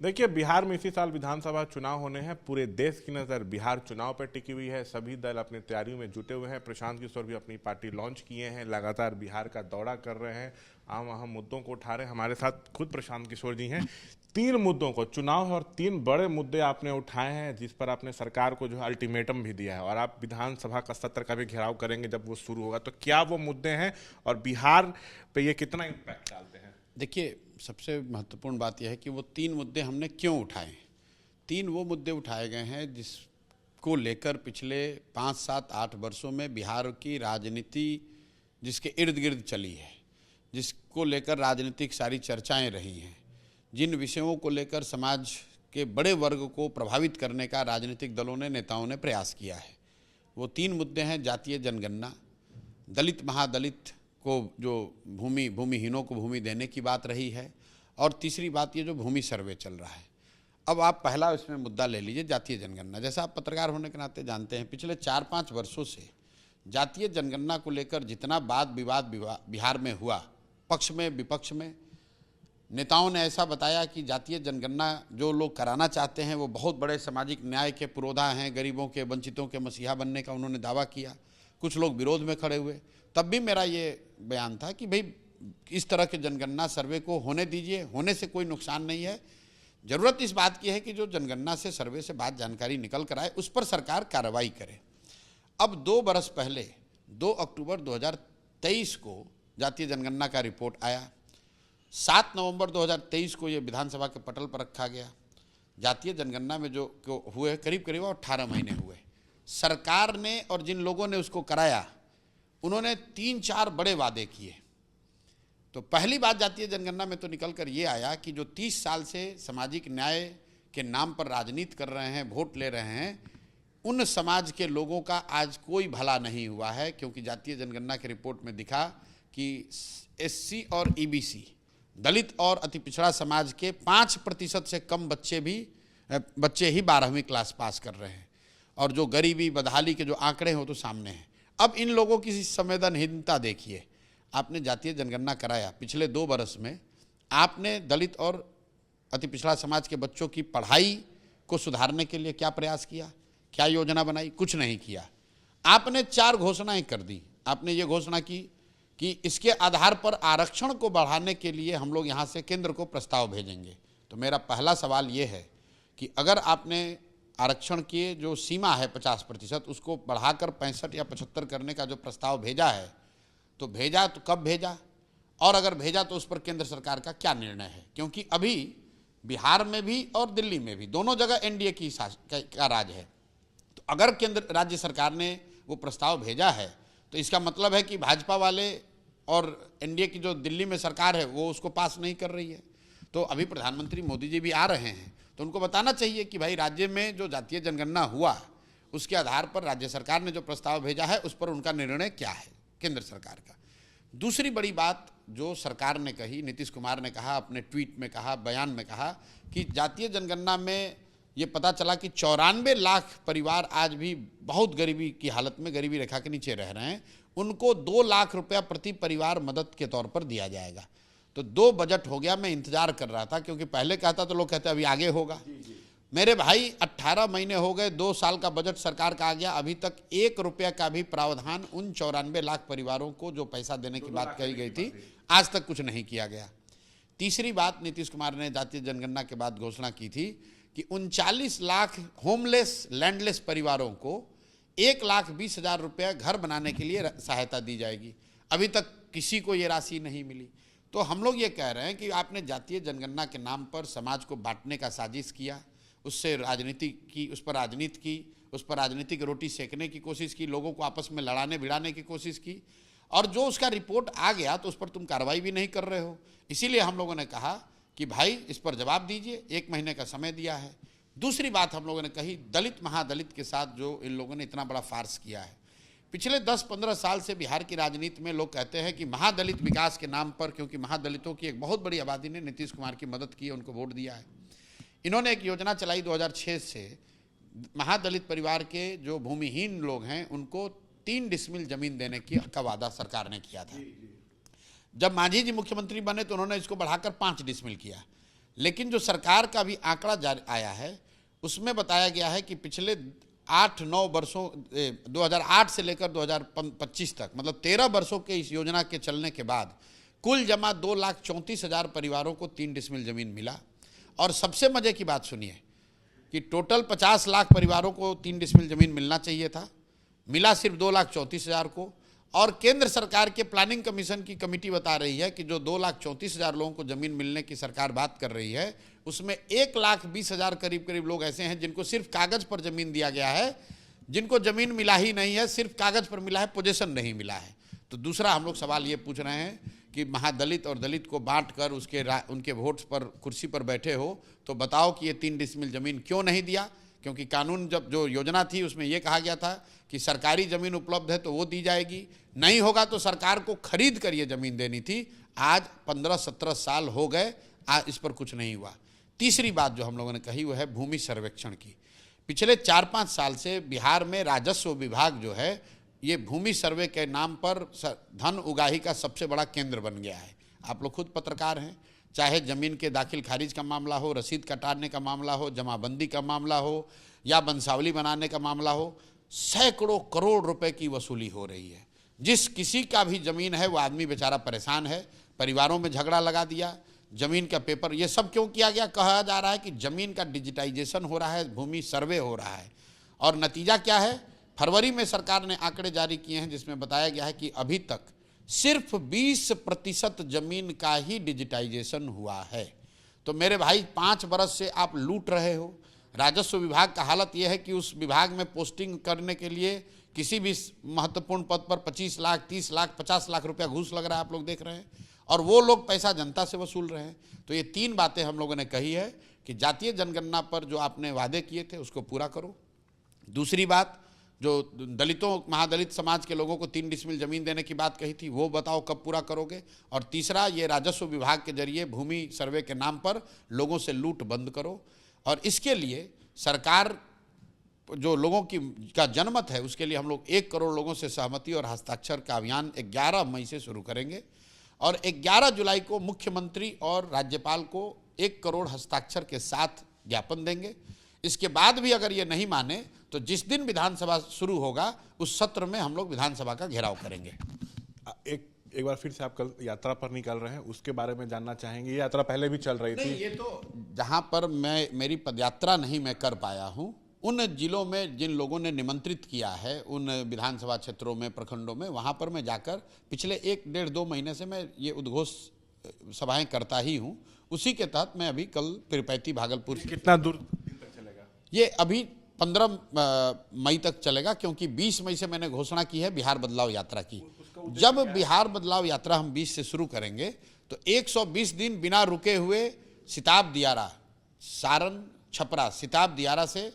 देखिए, बिहार में इसी साल विधानसभा चुनाव होने हैं। पूरे देश की नज़र बिहार चुनाव पर टिकी हुई है। सभी दल अपनी तैयारियों में जुटे हुए हैं। प्रशांत किशोर भी अपनी पार्टी लॉन्च किए हैं, लगातार बिहार का दौरा कर रहे हैं, आम अहम मुद्दों को उठा रहे हैं। हमारे साथ खुद प्रशांत किशोर जी हैं। 3 मुद्दों को, चुनाव है और 3 बड़े मुद्दे आपने उठाए हैं, जिस पर आपने सरकार को जो है अल्टीमेटम भी दिया है, और आप विधानसभा का सत्र का भी घेराव करेंगे जब वो शुरू होगा। तो क्या वो मुद्दे हैं और बिहार पे ये कितना इम्पैक्ट डालते हैं? देखिए, सबसे महत्वपूर्ण बात यह है कि वो 3 मुद्दे हमने क्यों उठाए। 3 वो मुद्दे उठाए गए हैं जिसको लेकर पिछले 5, 7, 8 वर्षों में बिहार की राजनीति जिसके इर्द गिर्द चली है, जिसको लेकर राजनीतिक सारी चर्चाएं रही हैं, जिन विषयों को लेकर समाज के बड़े वर्ग को प्रभावित करने का राजनीतिक दलों ने, नेताओं ने प्रयास किया है। वो 3 मुद्दे हैं: जातीय जनगणना, दलित महादलित को जो भूमिहीनों को भूमि देने की बात रही है, और तीसरी बात ये जो भूमि सर्वे चल रहा है। अब आप पहला इसमें मुद्दा ले लीजिए, जातीय जनगणना। जैसा आप पत्रकार होने के नाते जानते हैं, पिछले 4-5 वर्षों से जातीय जनगणना को लेकर जितना वाद विवाद बिहार में हुआ, पक्ष में विपक्ष में, नेताओं ने ऐसा बताया कि जातीय जनगणना जो लोग कराना चाहते हैं वो बहुत बड़े सामाजिक न्याय के पुरोधा हैं, गरीबों के, वंचितों के मसीहा बनने का उन्होंने दावा किया। कुछ लोग विरोध में खड़े हुए। तब भी मेरा ये बयान था कि भाई इस तरह के जनगणना सर्वे को होने दीजिए, होने से कोई नुकसान नहीं है। ज़रूरत इस बात की है कि जो जनगणना से, सर्वे से बात जानकारी निकल कर आए, उस पर सरकार कार्रवाई करे। अब 2 बरस पहले 2 अक्टूबर 2023 को जातीय जनगणना का रिपोर्ट आया। 7 नवंबर 2023 को ये विधानसभा के पटल पर रखा गया। जातीय जनगणना में जो हुए करीब 18 महीने हुए। सरकार ने और जिन लोगों ने उसको कराया, उन्होंने 3-4 बड़े वादे किए। तो पहली बात जातीय जनगणना में तो निकल कर ये आया कि जो 30 साल से सामाजिक न्याय के नाम पर राजनीति कर रहे हैं, वोट ले रहे हैं, उन समाज के लोगों का आज कोई भला नहीं हुआ है। क्योंकि जातीय जनगणना के रिपोर्ट में दिखा कि SC और EBC, दलित और अति पिछड़ा समाज के 5% से कम बच्चे ही 12वीं क्लास पास कर रहे हैं, और जो गरीबी बदहाली के जो आंकड़े हो तो सामने हैं। अब इन लोगों की संवेदनहीनता देखिए। आपने जातीय जनगणना कराया, पिछले 2 बरस में आपने दलित और अति पिछड़ा समाज के बच्चों की पढ़ाई को सुधारने के लिए क्या प्रयास किया, क्या योजना बनाई? कुछ नहीं किया। आपने 4 घोषणाएं कर दी। आपने ये घोषणा की कि इसके आधार पर आरक्षण को बढ़ाने के लिए हम लोग यहाँ से केंद्र को प्रस्ताव भेजेंगे। तो मेरा पहला सवाल ये है कि अगर आपने आरक्षण की जो सीमा है 50%, उसको बढ़ाकर 65 या 75 करने का जो प्रस्ताव भेजा है, तो भेजा तो कब भेजा, और अगर भेजा तो उस पर केंद्र सरकार का क्या निर्णय है? क्योंकि अभी बिहार में भी और दिल्ली में भी दोनों जगह NDA का राज है। तो अगर केंद्र राज्य सरकार ने वो प्रस्ताव भेजा है, तो इसका मतलब है कि भाजपा वाले और NDA की जो दिल्ली में सरकार है वो उसको पास नहीं कर रही है। तो अभी प्रधानमंत्री मोदी जी भी आ रहे हैं, तो उनको बताना चाहिए कि भाई राज्य में जो जातीय जनगणना हुआ, उसके आधार पर राज्य सरकार ने जो प्रस्ताव भेजा है उस पर उनका निर्णय क्या है, केंद्र सरकार का। दूसरी बड़ी बात जो सरकार ने कही, नीतीश कुमार ने कहा, अपने ट्वीट में कहा, बयान में कहा कि जातीय जनगणना में ये पता चला कि 94 लाख परिवार आज भी बहुत गरीबी की हालत में, गरीबी रेखा के नीचे रह रहे हैं। उनको 2 लाख रुपया प्रति परिवार मदद के तौर पर दिया जाएगा। तो 2 बजट हो गया। मैं इंतजार कर रहा था, क्योंकि पहले कहता तो लोग कहते अभी आगे होगा। मेरे भाई 18 महीने हो गए, 2 साल का बजट सरकार का आ गया, अभी तक 1 रुपया का भी प्रावधान उन 94 लाख परिवारों को जो पैसा देने की बात कही गई थी, आज तक कुछ नहीं किया गया। तीसरी बात, नीतीश कुमार ने जातीय जनगणना के बाद घोषणा की थी कि 39 लाख होमलेस, लैंडलेस परिवारों को 1,20,000 रुपया घर बनाने के लिए सहायता दी जाएगी। अभी तक किसी को ये राशि नहीं मिली। तो हम लोग ये कह रहे हैं कि आपने जातीय जनगणना के नाम पर समाज को बांटने का साजिश किया, उससे राजनीति की, उस पर राजनीति की, उस पर राजनीतिक रोटी सेकने की कोशिश की, लोगों को आपस में लड़ाने भिड़ाने की कोशिश की, और जो उसका रिपोर्ट आ गया तो उस पर तुम कार्रवाई भी नहीं कर रहे हो। इसीलिए हम लोगों ने कहा कि भाई इस पर जवाब दीजिए, 1 महीने का समय दिया है। दूसरी बात हम लोगों ने कही, दलित महादलित के साथ जो इन लोगों ने इतना बड़ा फार्स किया है। पिछले 10-15 साल से बिहार की राजनीति में लोग कहते हैं कि महादलित विकास के नाम पर, क्योंकि महादलितों की एक बहुत बड़ी आबादी ने नीतीश कुमार की मदद की, उनको वोट दिया है। इन्होंने एक योजना चलाई 2006 से, महादलित परिवार के जो भूमिहीन लोग हैं उनको 3 डिसमिल जमीन देने का वादा सरकार ने किया था। जब मांझी जी मुख्यमंत्री बने तो उन्होंने इसको बढ़ाकर 5 डिसमिल किया। लेकिन जो सरकार का भी आंकड़ा जारी आया है उसमें बताया गया है कि पिछले 8-9 वर्षों 2008 से लेकर 2025 तक, मतलब 13 वर्षों के इस योजना के चलने के बाद कुल जमा 2,34,000 परिवारों को 3 डिसमिल जमीन मिला। और सबसे मजे की बात सुनिए कि टोटल 50 लाख परिवारों को 3 डिसमिल जमीन मिलना चाहिए था, मिला सिर्फ 2,34,000 को। और केंद्र सरकार के प्लानिंग कमीशन की कमेटी बता रही है कि जो 2,34,000 लोगों को जमीन मिलने की सरकार बात कर रही है, उसमें 1,20,000 करीब लोग ऐसे हैं जिनको सिर्फ कागज पर जमीन दिया गया है, जिनको जमीन मिला ही नहीं है, सिर्फ कागज पर मिला है, पोजीशन नहीं मिला है। तो दूसरा हम लोग सवाल ये पूछ रहे हैं कि महादलित और दलित को बांट कर उनके वोट्स पर कुर्सी पर बैठे हो, तो बताओ कि ये 3 डिसमिल जमीन क्यों नहीं दिया? क्योंकि कानून जब जो योजना थी उसमें यह कहा गया था कि सरकारी ज़मीन उपलब्ध है तो वो दी जाएगी, नहीं होगा तो सरकार को खरीद कर ये ज़मीन देनी थी। आज 15-17 साल हो गए, आज इस पर कुछ नहीं हुआ। तीसरी बात जो हम लोगों ने कही वो है भूमि सर्वेक्षण की। पिछले 4-5 साल से बिहार में राजस्व विभाग जो है ये भूमि सर्वे के नाम पर धन उगाही का सबसे बड़ा केंद्र बन गया है। आप लोग खुद पत्रकार हैं, चाहे ज़मीन के दाखिल खारिज का मामला हो, रसीद कटाने का मामला हो, जमाबंदी का मामला हो या वंशावली बनाने का मामला हो, सैकड़ों करोड़ रुपए की वसूली हो रही है। जिस किसी का भी ज़मीन है वो आदमी बेचारा परेशान है, परिवारों में झगड़ा लगा दिया, ज़मीन का पेपर, ये सब क्यों किया गया? कहा जा रहा है कि ज़मीन का डिजिटाइजेशन हो रहा है, भूमि सर्वे हो रहा है। और नतीजा क्या है? फरवरी में सरकार ने आंकड़े जारी किए हैं जिसमें बताया गया है कि अभी तक सिर्फ 20% जमीन का ही डिजिटाइजेशन हुआ है। तो मेरे भाई 5 बरस से आप लूट रहे हो। राजस्व विभाग का हालत यह है कि उस विभाग में पोस्टिंग करने के लिए किसी भी महत्वपूर्ण पद पर 25 लाख, 30 लाख, 50 लाख रुपया घूस लग रहा है, आप लोग देख रहे हैं, और वो लोग पैसा जनता से वसूल रहे हैं। तो ये 3 बातें हम लोगों ने कही है कि जातीय जनगणना पर जो आपने वादे किए थे उसको पूरा करो। दूसरी बात, जो दलितों, महादलित समाज के लोगों को 3 डिसमिल जमीन देने की बात कही थी वो बताओ कब पूरा करोगे। और तीसरा, ये राजस्व विभाग के जरिए भूमि सर्वे के नाम पर लोगों से लूट बंद करो। और इसके लिए सरकार जो लोगों का जनमत है उसके लिए हम लोग 1 करोड़ लोगों से सहमति और हस्ताक्षर का अभियान 11 मई से शुरू करेंगे और 11 जुलाई को मुख्यमंत्री और राज्यपाल को 1 करोड़ हस्ताक्षर के साथ ज्ञापन देंगे। इसके बाद भी अगर ये नहीं माने तो जिस दिन विधानसभा शुरू होगा उस सत्र में हम लोग विधानसभा का घेराव करेंगे। एक बार फिर से आप कल यात्रा पर निकल रहे हैं, उसके बारे में जानना चाहेंगे। ये यात्रा पहले भी चल रही थी। ये तो जहां पर मेरी पदयात्रा नहीं मैं कर पाया हूं, उन जिलों में जिन लोगों ने निमंत्रित किया है, उन विधानसभा क्षेत्रों में, प्रखंडों में, वहां पर मैं जाकर पिछले 1-1.5-2 महीने से मैं ये उद्घोष सभाएं करता ही हूं। उसी के तहत मैं अभी कल पिरपैती भागलपुर, कितना दूर तक चलेगा ये? अभी 15 मई तक चलेगा, क्योंकि 20 मई से मैंने घोषणा की है बिहार बदलाव यात्रा की। जब बिहार बदलाव यात्रा हम 20 से शुरू करेंगे तो 120 दिन बिना रुके हुए सिताब दियारा, सारण, छपरा, सिताब दियारा से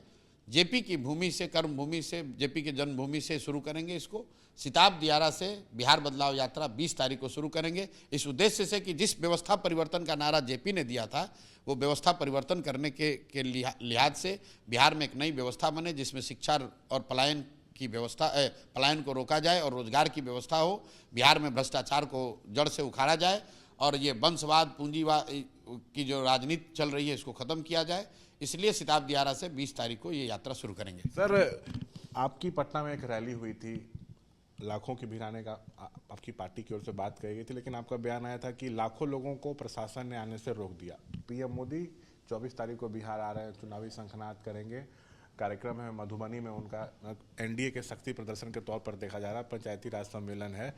जेपी की भूमि से, कर्म भूमि से, जेपी के जन्मभूमि से शुरू करेंगे। इसको सिताब दियारा से बिहार बदलाव यात्रा 20 तारीख को शुरू करेंगे, इस उद्देश्य से कि जिस व्यवस्था परिवर्तन का नारा जेपी ने दिया था वो व्यवस्था परिवर्तन करने के लिहाज से बिहार में एक नई व्यवस्था बने जिसमें शिक्षा और पलायन की व्यवस्था, पलायन को रोका जाए और रोजगार की व्यवस्था हो। बिहार में भ्रष्टाचार को जड़ से उखाड़ा जाए और ये वंशवाद, पूंजीवाद की जो राजनीति चल रही है इसको खत्म किया जाए। इसलिए सिताब दियारा से 20 तारीख को ये यात्रा शुरू करेंगे। सर, आपकी पटना में एक रैली हुई थी, लाखों की भीड़ आने का आपकी पार्टी की ओर से बात कही गई थी, लेकिन आपका बयान आया था कि लाखों लोगों को प्रशासन ने आने से रोक दिया। पीएम मोदी 24 तारीख को बिहार आ रहे हैं, चुनावी शंखनाद करेंगे, कार्यक्रम है मधुबनी में, उनका एनडीए के शक्ति प्रदर्शन के तौर पर देखा जा रहा है, पंचायती राज सम्मेलन है।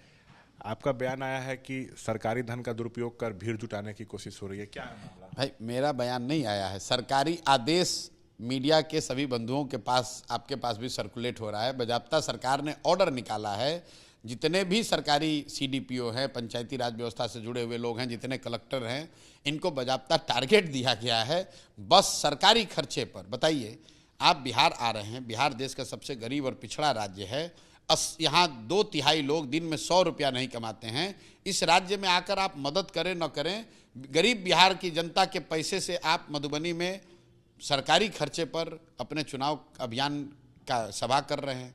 आपका बयान आया है कि सरकारी धन का दुरुपयोग कर भीड़ जुटाने की कोशिश हो रही है, क्या है मामला? भाई, मेरा बयान नहीं आया है, सरकारी आदेश मीडिया के सभी बंधुओं के पास, आपके पास भी सर्कुलेट हो रहा है। बाकायदा सरकार ने ऑर्डर निकाला है, जितने भी सरकारी सीडीपीओ हैं, पंचायती राज व्यवस्था से जुड़े हुए लोग हैं, जितने कलेक्टर हैं, इनको बाकायदा टारगेट दिया गया है बस सरकारी खर्चे पर। बताइए, आप बिहार आ रहे हैं, बिहार देश का सबसे गरीब और पिछड़ा राज्य है, यहाँ 2/3 लोग दिन में 100 रुपया नहीं कमाते हैं। इस राज्य में आकर आप मदद करें न करें, गरीब बिहार की जनता के पैसे से आप मधुबनी में सरकारी खर्चे पर अपने चुनाव अभियान का सभा कर रहे हैं।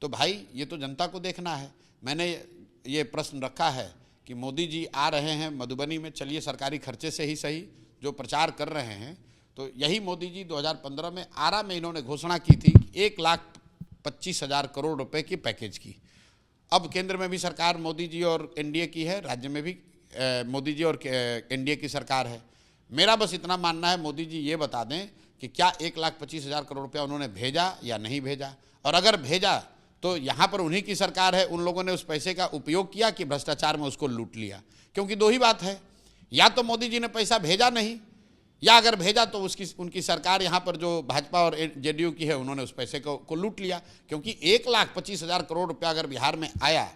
तो भाई, ये तो जनता को देखना है। मैंने ये प्रश्न रखा है कि मोदी जी आ रहे हैं मधुबनी में, चलिए सरकारी खर्चे से ही सही, जो प्रचार कर रहे हैं, तो यही मोदी जी 2015 में आरा में इन्होंने घोषणा की थी 1,25,000 करोड़ रुपए की पैकेज की। अब केंद्र में भी सरकार मोदी जी और एनडीए की है, राज्य में भी मोदी जी और एनडीए की सरकार है। मेरा बस इतना मानना है, मोदी जी ये बता दें कि क्या 1,25,000 करोड़ रुपया उन्होंने भेजा या नहीं भेजा, और अगर भेजा तो यहाँ पर उन्हीं की सरकार है, उन लोगों ने उस पैसे का उपयोग किया कि भ्रष्टाचार में उसको लूट लिया। क्योंकि दो ही बात है, या तो मोदी जी ने पैसा भेजा नहीं, या अगर भेजा तो उनकी सरकार यहाँ पर जो भाजपा और जेडीयू की है उन्होंने उस पैसे को लूट लिया। क्योंकि 1,25,000 करोड़ रुपया अगर बिहार में आया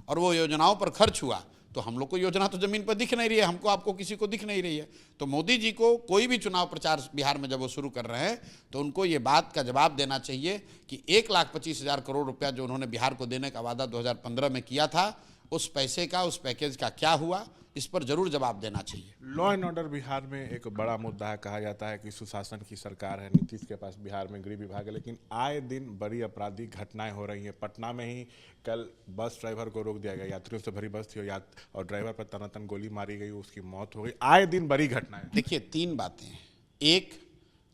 और वो योजनाओं पर खर्च हुआ, तो हम लोग को योजना तो जमीन पर दिख नहीं रही है, हमको आपको किसी को दिख नहीं रही है। तो मोदी जी को कोई भी चुनाव प्रचार बिहार में जब वो शुरू कर रहे हैं तो उनको ये बात का जवाब देना चाहिए कि 1,25,000 करोड़ रुपया जो उन्होंने बिहार को देने का वादा 2015 में किया था, उस पैसे का, उस पैकेज का क्या हुआ, इस पर जरूर जवाब देना चाहिए। लॉ एंड ऑर्डर बिहार में एक बड़ा मुद्दा है। कहा जाता है कि सुशासन की सरकार है, नीतीश के पास बिहार में गृह विभाग है, लेकिन आए दिन बड़ी आपराधिक घटनाएं हो रही हैं। पटना में ही कल बस ड्राइवर को रोक दिया गया, यात्रियों से भरी बस थी और ड्राइवर पर तनातन गोली मारी गई, उसकी मौत हो गई। आए दिन बड़ी घटनाएं। देखिए, तीन बातें हैं। एक,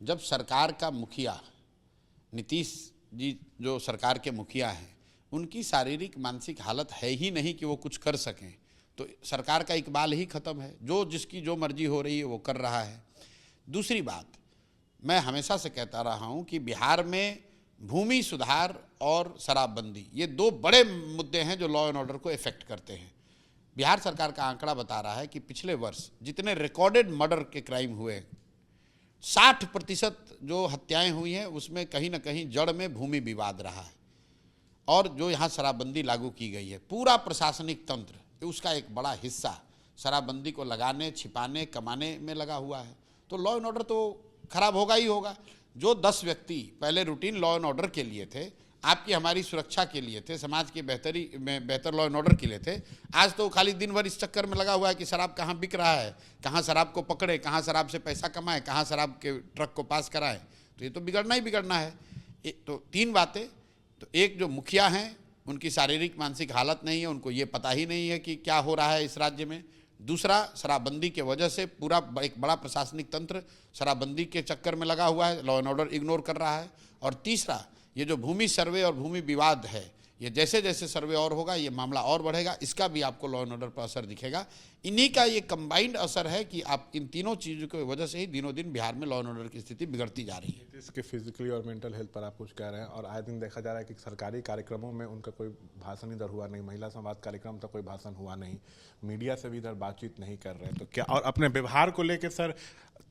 जब सरकार का मुखिया नीतीश जी जो सरकार के मुखिया हैं, उनकी शारीरिक मानसिक हालत है ही नहीं कि वो कुछ कर सकें, तो सरकार का इकबाल ही खत्म है। जो जिसकी जो मर्जी हो रही है वो कर रहा है। दूसरी बात, मैं हमेशा से कहता रहा हूं कि बिहार में भूमि सुधार और शराबबंदी, ये दो बड़े मुद्दे हैं जो लॉ एंड ऑर्डर को इफेक्ट करते हैं। बिहार सरकार का आंकड़ा बता रहा है कि पिछले वर्ष जितने रिकॉर्डेड मर्डर के क्राइम हुए, 60% जो हत्याएं हुई हैं उसमें कहीं ना कहीं जड़ में भूमि विवाद रहा है। और जो यहाँ शराबबंदी लागू की गई है, पूरा प्रशासनिक तंत्र उसका एक बड़ा हिस्सा शराबबंदी को लगाने, छिपाने, कमाने में लगा हुआ है। तो लॉ एंड ऑर्डर तो खराब होगा ही होगा। जो 10 व्यक्ति पहले रूटीन लॉ एंड ऑर्डर के लिए थे, आपकी हमारी सुरक्षा के लिए थे, समाज की बेहतर लॉ एंड ऑर्डर के लिए थे, आज तो खाली दिन भर इस चक्कर में लगा हुआ है कि शराब कहाँ बिक रहा है, कहाँ शराब को पकड़े, कहाँ शराब से पैसा कमाए, कहाँ शराब के ट्रक को पास कराए। तो ये तो बिगड़ना ही बिगड़ना है। तो तीन बातें, तो एक, जो मुखिया हैं उनकी शारीरिक मानसिक हालत नहीं है, उनको ये पता ही नहीं है कि क्या हो रहा है इस राज्य में। दूसरा, शराबबंदी के वजह से पूरा एक बड़ा प्रशासनिक तंत्र शराबबंदी के चक्कर में लगा हुआ है, लॉ एंड ऑर्डर इग्नोर कर रहा है। और तीसरा, ये जो भूमि सर्वे और भूमि विवाद है, ये जैसे जैसे सर्वे और होगा ये मामला और बढ़ेगा, इसका भी आपको लॉ एंड ऑर्डर पर असर दिखेगा। इन्हीं का ये कंबाइंड असर है कि आप इन तीनों चीज़ों की वजह से ही दिनों दिन बिहार में लॉ एंड ऑर्डर की स्थिति बिगड़ती जा रही है। इसके फिजिकली और मेंटल हेल्थ पर आप कुछ कह रहे हैं, और आए दिन देखा जा रहा है कि सरकारी कार्यक्रमों में उनका कोई भाषण इधर हुआ नहीं, महिला संवाद कार्यक्रम तक कोई भाषण हुआ नहीं, मीडिया से भी इधर बातचीत नहीं कर रहे हैं। तो क्या, और अपने व्यवहार को लेकर सर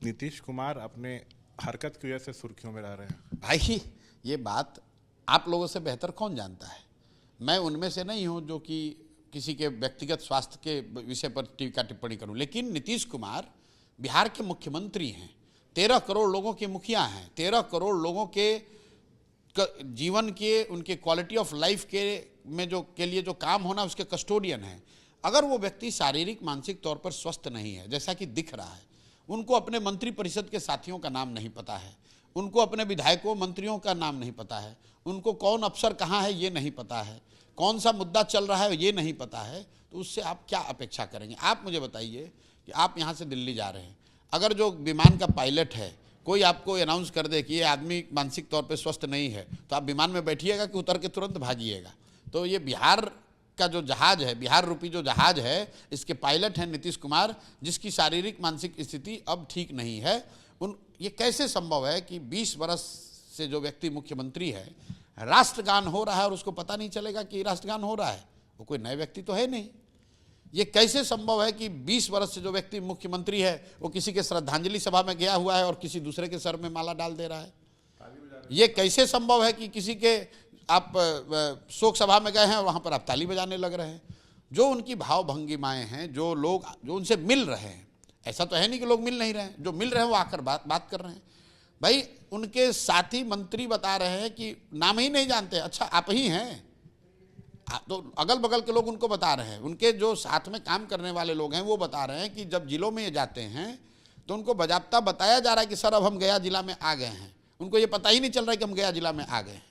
नीतीश कुमार अपने हरकत की वजह से सुर्खियों में रह रहे हैं। भाई, ये बात आप लोगों से बेहतर कौन जानता है। मैं उनमें से नहीं हूं जो कि किसी के व्यक्तिगत स्वास्थ्य के विषय पर टीका टिप्पणी करूं, लेकिन नीतीश कुमार बिहार के मुख्यमंत्री हैं, 13 करोड़ लोगों के मुखिया हैं, 13 करोड़ लोगों के जीवन के, उनके क्वालिटी ऑफ लाइफ के लिए जो काम होना उसके कस्टोडियन हैं। अगर वो व्यक्ति शारीरिक मानसिक तौर पर स्वस्थ नहीं है, जैसा कि दिख रहा है, उनको अपने मंत्रिपरिषद के साथियों का नाम नहीं पता है, उनको अपने विधायकों मंत्रियों का नाम नहीं पता है, उनको कौन अफसर कहाँ है ये नहीं पता है, कौन सा मुद्दा चल रहा है ये नहीं पता है, तो उससे आप क्या अपेक्षा करेंगे। आप मुझे बताइए कि आप यहाँ से दिल्ली जा रहे हैं, अगर जो विमान का पायलट है कोई आपको अनाउंस कर दे कि ये आदमी मानसिक तौर पे स्वस्थ नहीं है, तो आप विमान में बैठिएगा कि उतर के तुरंत भागिएगा। तो ये बिहार का जो जहाज है, बिहार रूपी जो जहाज है, इसके पायलट हैं नीतीश कुमार, जिसकी शारीरिक मानसिक स्थिति अब ठीक नहीं है। ये कैसे संभव है कि 20 वर्ष से जो व्यक्ति मुख्यमंत्री है, राष्ट्रगान हो रहा है और उसको पता नहीं चलेगा कि राष्ट्रगान हो रहा है? वो कोई नए व्यक्ति तो है नहीं। ये कैसे संभव है कि 20 वर्ष से जो व्यक्ति मुख्यमंत्री है वो किसी के श्रद्धांजलि सभा में गया हुआ है और किसी दूसरे के सर में माला डाल दे रहा है? ये कैसे संभव है कि किसी के आप शोक सभा में गए हैं और वहाँ पर आप ताली बजाने लग रहे हैं? जो उनकी भाव भंगिमाएँ हैं, जो लोग जो उनसे मिल रहे हैं, ऐसा तो है नहीं कि लोग मिल नहीं रहे हैं, जो मिल रहे हैं वो आकर बात कर रहे हैं। भाई, उनके साथी मंत्री बता रहे हैं कि नाम ही नहीं जानते। अच्छा, आप ही हैं? तो अगल बगल के लोग उनको बता रहे हैं, उनके जो साथ में काम करने वाले लोग हैं वो बता रहे हैं कि जब जिलों में ये जाते हैं तो उनको बजाबता बताया जा रहा है कि सर अब हम गया जिला में आ गए हैं। उनको ये पता ही नहीं चल रहा है कि हम गया जिला में आ गए हैं।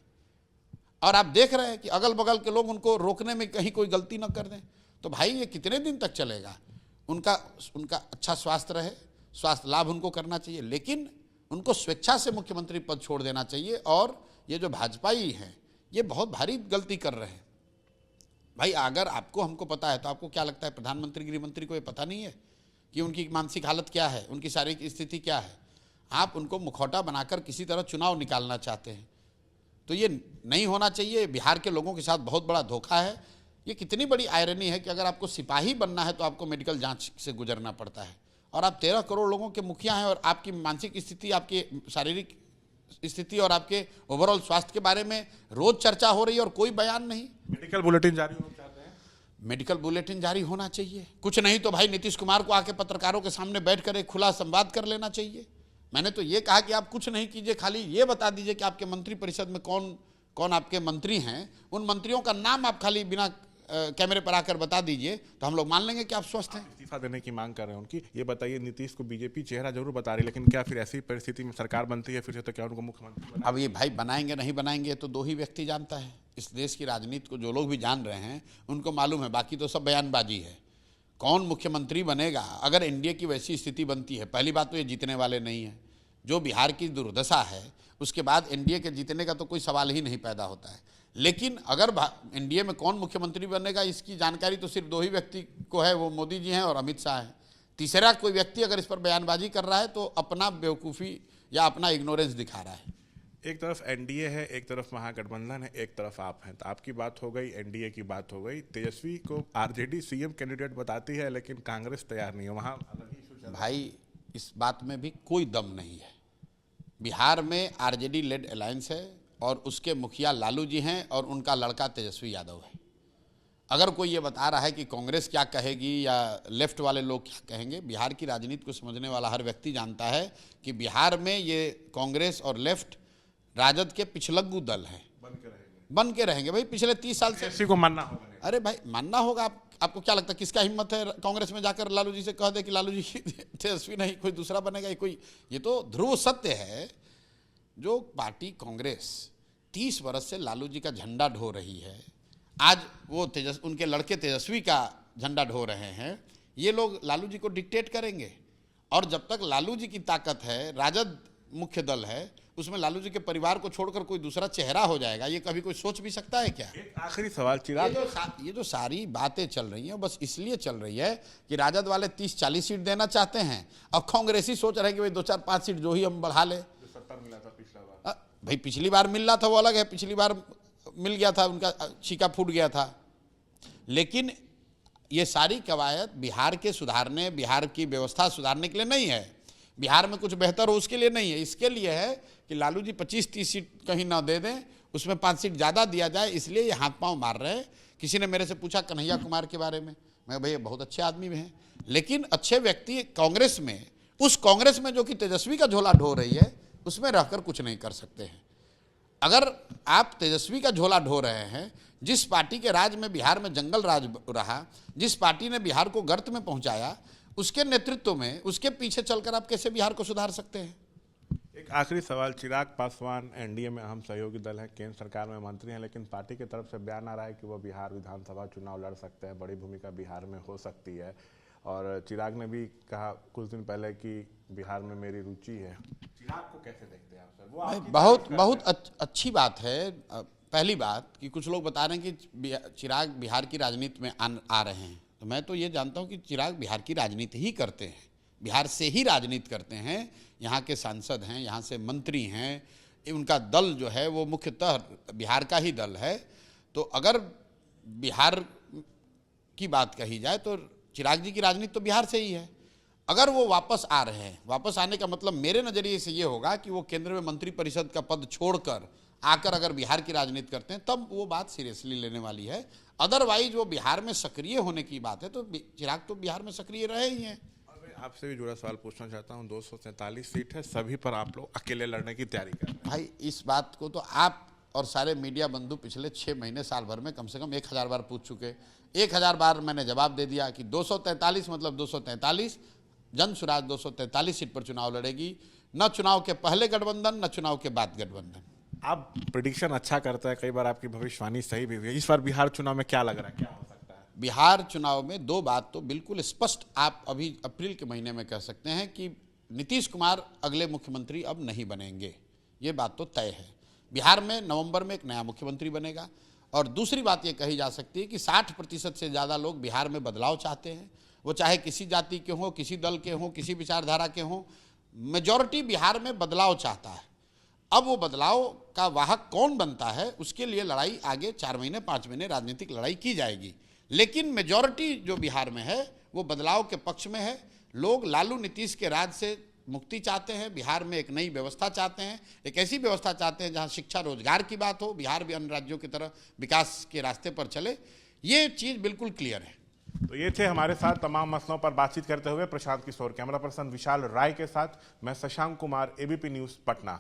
और आप देख रहे हैं कि अगल बगल के लोग उनको रोकने में कहीं कोई गलती न कर दें। तो भाई, ये कितने दिन तक चलेगा? उनका अच्छा स्वास्थ्य रहे, स्वास्थ्य लाभ उनको करना चाहिए, लेकिन उनको स्वेच्छा से मुख्यमंत्री पद छोड़ देना चाहिए। और ये जो भाजपाई हैं ये बहुत भारी गलती कर रहे हैं। भाई अगर आपको हमको पता है तो आपको क्या लगता है प्रधानमंत्री गृह मंत्री को ये पता नहीं है कि उनकी मानसिक हालत क्या है, उनकी शारीरिक स्थिति क्या है? आप उनको मुखौटा बनाकर किसी तरह चुनाव निकालना चाहते हैं, तो ये नहीं होना चाहिए। बिहार के लोगों के साथ बहुत बड़ा धोखा है। ये कितनी बड़ी आयरनी है कि अगर आपको सिपाही बनना है तो आपको मेडिकल जांच से गुजरना पड़ता है, और आप 13 करोड़ लोगों के मुखिया हैं, और आपकी मानसिक स्थिति, आपकी शारीरिक स्थिति और आपके ओवरऑल स्वास्थ्य के बारे में रोज चर्चा हो रही है और कोई बयान नहीं। मेडिकल बुलेटिन जारी होना चाहते हैं? मेडिकल बुलेटिन जारी होना चाहिए। कुछ नहीं तो भाई नीतीश कुमार को आके पत्रकारों के सामने बैठकर एक खुला संवाद कर लेना चाहिए। मैंने तो ये कहा कि आप कुछ नहीं कीजिए, खाली ये बता दीजिए कि आपके मंत्री परिषद में कौन कौन आपके मंत्री हैं, उन मंत्रियों का नाम आप खाली बिना कैमरे पर आकर बता दीजिए, तो हम लोग मान लेंगे कि आप स्वस्थ हैं। इस्तीफा देने की मांग कर रहे हैं उनकी। ये बताइए, नीतीश को बीजेपी चेहरा जरूर बता रही है, लेकिन क्या फिर ऐसी परिस्थिति में सरकार बनती है फिर से तो क्या उनको मुख्यमंत्री? अब ये भाई बनाएंगे नहीं बनाएंगे तो दो ही व्यक्ति जानता है। इस देश की राजनीति को जो लोग भी जान रहे हैं उनको मालूम है, बाकी तो सब बयानबाजी है। कौन मुख्यमंत्री बनेगा अगर एनडीए की वैसी स्थिति बनती है? पहली बात तो ये जीतने वाले नहीं है। जो बिहार की दुर्दशा है उसके बाद एनडीए के जीतने का तो कोई सवाल ही नहीं पैदा होता है। लेकिन अगर एनडीए में कौन मुख्यमंत्री बनेगा इसकी जानकारी तो सिर्फ दो ही व्यक्ति को है, वो मोदी जी हैं और अमित शाह हैं। तीसरा कोई व्यक्ति अगर इस पर बयानबाजी कर रहा है तो अपना बेवकूफ़ी या अपना इग्नोरेंस दिखा रहा है। एक तरफ एनडीए है, एक तरफ महागठबंधन है, एक तरफ आप हैं। तो आपकी बात हो गई, एनडीए की बात हो गई। तेजस्वी को आरजेडी सीएम कैंडिडेट बताती है, लेकिन कांग्रेस तैयार नहीं है। वहाँ भाई इस बात में भी कोई दम नहीं है। बिहार में आरजेडी लेड अलायंस है और उसके मुखिया लालू जी हैं और उनका लड़का तेजस्वी यादव है। अगर कोई ये बता रहा है कि कांग्रेस क्या कहेगी या लेफ्ट वाले लोग क्या कहेंगे, बिहार की राजनीति को समझने वाला हर व्यक्ति जानता है कि बिहार में ये कांग्रेस और लेफ्ट राजद के पिछलग्गू दल हैं, बन के रहेंगे भाई पिछले 30 साल से। किसी को मानना होगा। अरे भाई मानना होगा। आपको क्या लगता है किसका हिम्मत है कांग्रेस में जाकर लालू जी से कह दे कि लालू जी तेजस्वी नहीं कोई दूसरा बनेगा? ये तो ध्रुव सत्य है। जो पार्टी कांग्रेस 30 वर्ष से लालू जी का झंडा ढो रही है, आज वो उनके लड़के तेजस्वी का झंडा ढो रहे हैं। ये लोग लालू जी को डिक्टेट करेंगे, और जब तक लालू जी की ताकत है, राजद मुख्य दल है, उसमें लालू जी के परिवार को छोड़कर कोई दूसरा चेहरा हो जाएगा, ये कभी कोई सोच भी सकता है क्या? एक आखिरी सवाल चिराग, ये जो सारी बातें चल रही हैं बस इसलिए चल रही है कि राजद वाले 30-40 सीट देना चाहते हैं, और कांग्रेसी सोच रहे हैं कि भाई 2-4-5 सीट जो ही हम बढ़ा ले। 70 मिला था पिछला बार। भाई पिछली बार मिल रहा था वो अलग है, पिछली बार मिल गया था, उनका छीका फूट गया था। लेकिन ये सारी कवायद बिहार के सुधारने, बिहार की व्यवस्था सुधारने के लिए नहीं है, बिहार में कुछ बेहतर हो उसके लिए नहीं है। इसके लिए है कि लालू जी 25-30 सीट कहीं ना दे दें, उसमें 5 सीट ज़्यादा दिया जाए, इसलिए ये हाथ पांव मार रहे हैं। किसी ने मेरे से पूछा कन्हैया कुमार के बारे में, मैं भैया बहुत अच्छे आदमी हैं, लेकिन अच्छे व्यक्ति कांग्रेस में, उस कांग्रेस में जो कि तेजस्वी का झोला ढो रही है, उसमें रहकर कुछ नहीं कर सकते हैं। अगर आप तेजस्वी का झोला ढो रहे हैं, जिस पार्टी के राज में बिहार में जंगल राज रहा, जिस पार्टी ने बिहार को गर्त में पहुंचाया, उसके नेतृत्व में, उसके पीछे चलकर आप कैसे बिहार को सुधार सकते हैं? एक आखिरी सवाल, चिराग पासवान एनडीए में अहम सहयोगी दल है, केंद्र सरकार में मंत्री हैं, लेकिन पार्टी की तरफ से बयान आ रहा है कि वो बिहार विधानसभा चुनाव लड़ सकते हैं, बड़ी भूमिका बिहार में हो सकती है। और चिराग ने भी कहा कुछ दिन पहले कि बिहार में मेरी रुचि है। चिराग को कैसे देखते हैं आप सर? वो बहुत अच्छी बात है। पहली बात कि कुछ लोग बता रहे हैं कि चिराग बिहार की राजनीति में आ रहे हैं, तो मैं तो ये जानता हूँ कि चिराग बिहार की राजनीति ही करते हैं, बिहार से ही राजनीति करते हैं। यहाँ के सांसद हैं, यहाँ से मंत्री हैं, उनका दल जो है वो मुख्यतः बिहार का ही दल है। तो अगर बिहार की बात कही जाए तो चिराग जी की राजनीति तो बिहार से ही है। अगर वो वापस आ रहे हैं, वापस आने का मतलब मेरे नज़रिए से ये होगा कि वो केंद्र में मंत्री परिषद का पद छोड़कर आकर अगर बिहार की राजनीति करते हैं, तब वो बात सीरियसली लेने वाली है। अदरवाइज वो बिहार में सक्रिय होने की बात है तो चिराग तो बिहार में सक्रिय रहे ही हैं। आपसे भी जुड़ा सवाल पूछना चाहता हूं, 243 सीट है, सभी पर आप लोग अकेले लड़ने की तैयारी कर रहे हैं। भाई इस बात को तो आप और सारे मीडिया बंधु पिछले 6 महीने साल भर में कम से कम 1000 बार पूछ चुके। 1000 बार मैंने जवाब दे दिया कि 243 मतलब 243, जन स्वराज 243 सीट पर चुनाव लड़ेगी, न चुनाव के पहले गठबंधन न चुनाव के बाद गठबंधन। आप प्रेडिक्शन अच्छा करता है, कई बार आपकी भविष्यवाणी सही भी हुई है। इस बार बिहार चुनाव में क्या लग रहा है, क्या हो सकता है? बिहार चुनाव में दो बात तो बिल्कुल स्पष्ट आप अभी अप्रैल के महीने में कह सकते हैं कि नीतीश कुमार अगले मुख्यमंत्री अब नहीं बनेंगे, ये बात तो तय है। बिहार में नवंबर में एक नया मुख्यमंत्री बनेगा। और दूसरी बात ये कही जा सकती है कि 60% से ज़्यादा लोग बिहार में बदलाव चाहते हैं, वो चाहे किसी जाति के हों, किसी दल के हों, किसी विचारधारा के हों, मेजॉरिटी बिहार में बदलाव चाहता है। अब वो बदलाव का वाहक कौन बनता है, उसके लिए लड़ाई आगे 4 महीने 5 महीने राजनीतिक लड़ाई की जाएगी। लेकिन मेजॉरिटी जो बिहार में है वो बदलाव के पक्ष में है। लोग लालू नीतीश के राज से मुक्ति चाहते हैं, बिहार में एक नई व्यवस्था चाहते हैं, एक ऐसी व्यवस्था चाहते हैं जहां शिक्षा रोजगार की बात हो, बिहार भी अन्य राज्यों की तरह विकास के रास्ते पर चले। ये चीज़ बिल्कुल क्लियर है। तो ये थे हमारे साथ तमाम मसलों पर बातचीत करते हुए प्रशांत किशोर। कैमरा पर्सन विशाल राय के साथ मैं शशांक कुमार, एबीपी न्यूज़ पटना।